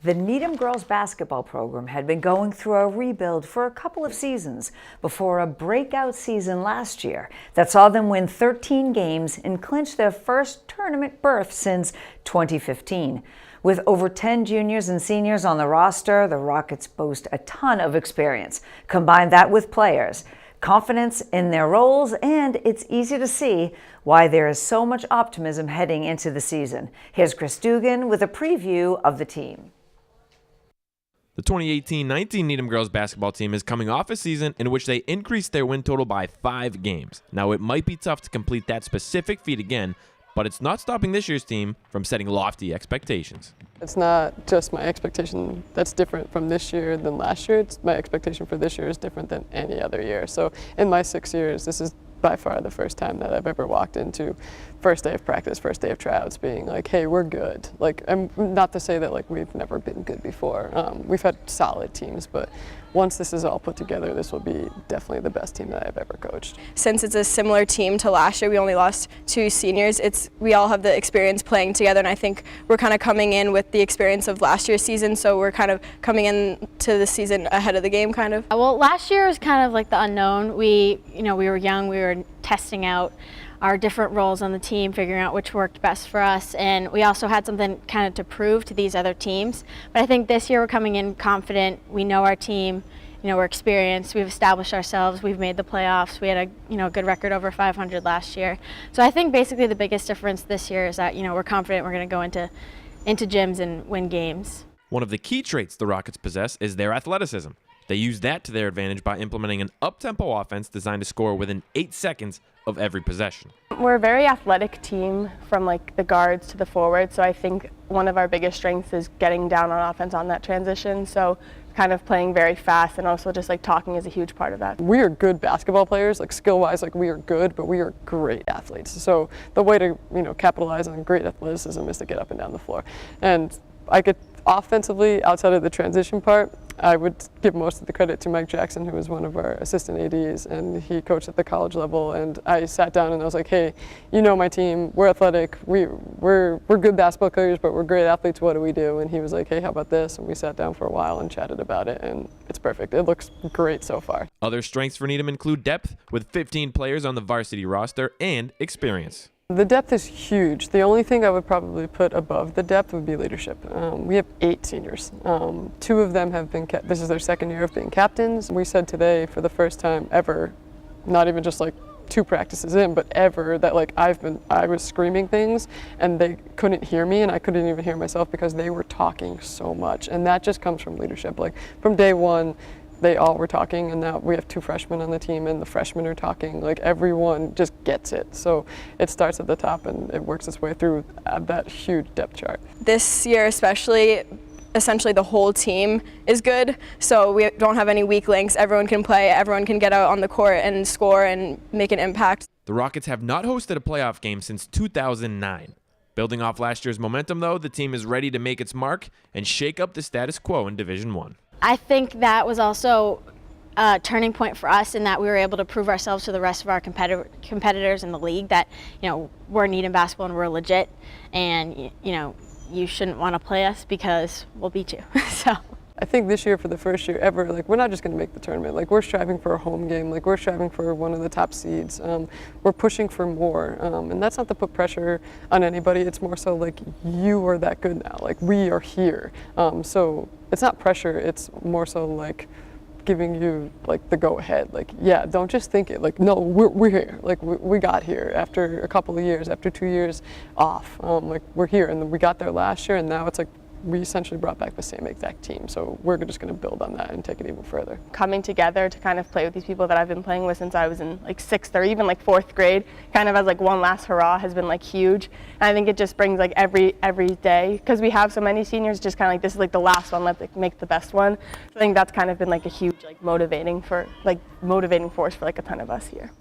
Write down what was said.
The Needham girls basketball program had been going through a rebuild for a couple of seasons before a breakout season last year that saw them win 13 games and clinch their first tournament berth since 2015. With over 10 juniors and seniors on the roster, the Rockets boast a ton of experience. Combine that with players, confidence in their roles, and it's easy to see why there is so much optimism heading into the season. Here's Chris Dugan with a preview of the team. The 2018-19 Needham girls basketball team is coming off a season in which they increased their win total by 5 games. Now, it might be tough to complete that specific feat again, but it's not stopping this year's team from setting lofty expectations. It's not just my expectation that's different from this year than last year. It's my expectation for this year is different than any other year. So in my 6 years, this is by far the first time that I've ever walked into first day of practice, first day of tryouts being like, hey, we're good. Like, I'm not to say that like we've never been good before. We've had solid teams, but once this is all put together, this will be definitely the best team that I've ever coached. Since it's a similar team to last year, we only lost 2 seniors. We all have the experience playing together, and I think we're kind of coming in with the experience of last year's season, so we're kind of coming into the season ahead of the game, kind of. Well, last year was kind of like the unknown. We were young, we were testing out our different roles on the team, figuring out which worked best for us, and we also had something kind of to prove to these other teams. But I think this year we're coming in confident. We know our team, we're experienced, we've established ourselves, we've made the playoffs, we had a good record over 500 last year. So I think basically the biggest difference this year is that we're confident we're going to go into gyms and win games. One of the key traits the Rockets possess is their athleticism. They use that to their advantage by implementing an up-tempo offense designed to score within 8 seconds of every possession. We're a very athletic team from like the guards to the forwards, so I think one of our biggest strengths is getting down on offense on that transition. So kind of playing very fast, and also just like talking is a huge part of that. We are good basketball players, like skill-wise, like we are good, but we are great athletes. So the way to capitalize on great athleticism is to get up and down the floor. And I could offensively, outside of the transition part, I would give most of the credit to Mike Jackson, who was one of our assistant ADs, and he coached at the college level. And I sat down and I was like, hey, my team, we're athletic, we're good basketball players, but we're great athletes, what do we do? And he was like, hey, how about this? And we sat down for a while and chatted about it, and it's perfect. It looks great so far. Other strengths for Needham include depth, with 15 players on the varsity roster, and experience. The depth is huge. The only thing I would probably put above the depth would be leadership. We have 8 seniors. 2 of them have been, this is their second year of being captains. We said today for the first time ever, not even just like 2 practices in, but ever, that like I was screaming things and they couldn't hear me, and I couldn't even hear myself because they were talking so much. And that just comes from leadership. Like from day one, they all were talking, and now we have 2 freshmen on the team, and the freshmen are talking. Like everyone just gets it. So it starts at the top and it works its way through that huge depth chart. This year especially, essentially the whole team is good, so we don't have any weak links. Everyone can play, everyone can get out on the court and score and make an impact. The Rockets have not hosted a playoff game since 2009. Building off last year's momentum, though, the team is ready to make its mark and shake up the status quo in Division I. I think that was also a turning point for us in that we were able to prove ourselves to the rest of our competitors in the league that, we're Needham basketball and we're legit, and, you shouldn't want to play us because we'll beat you. So I think this year, for the first year ever, like we're not just going to make the tournament. Like we're striving for a home game. Like we're striving for one of the top seeds. We're pushing for more, and that's not to put pressure on anybody. It's more so like you are that good now. Like we are here. So it's not pressure. It's more so like giving you like the go ahead. Like yeah, don't just think it. Like no, we're here. Like we got here after a couple of years, after 2 years off. Like we're here, and then we got there last year, and now it's like we essentially brought back the same exact team. So we're just going to build on that and take it even further. Coming together to kind of play with these people that I've been playing with since I was in like 6th or even like 4th grade, kind of as like one last hurrah, has been like huge. And I think it just brings like every day, because we have so many seniors, just kind of like this is like the last one, let's like make the best one. So I think that's kind of been like a huge like motivating force for like a ton of us here.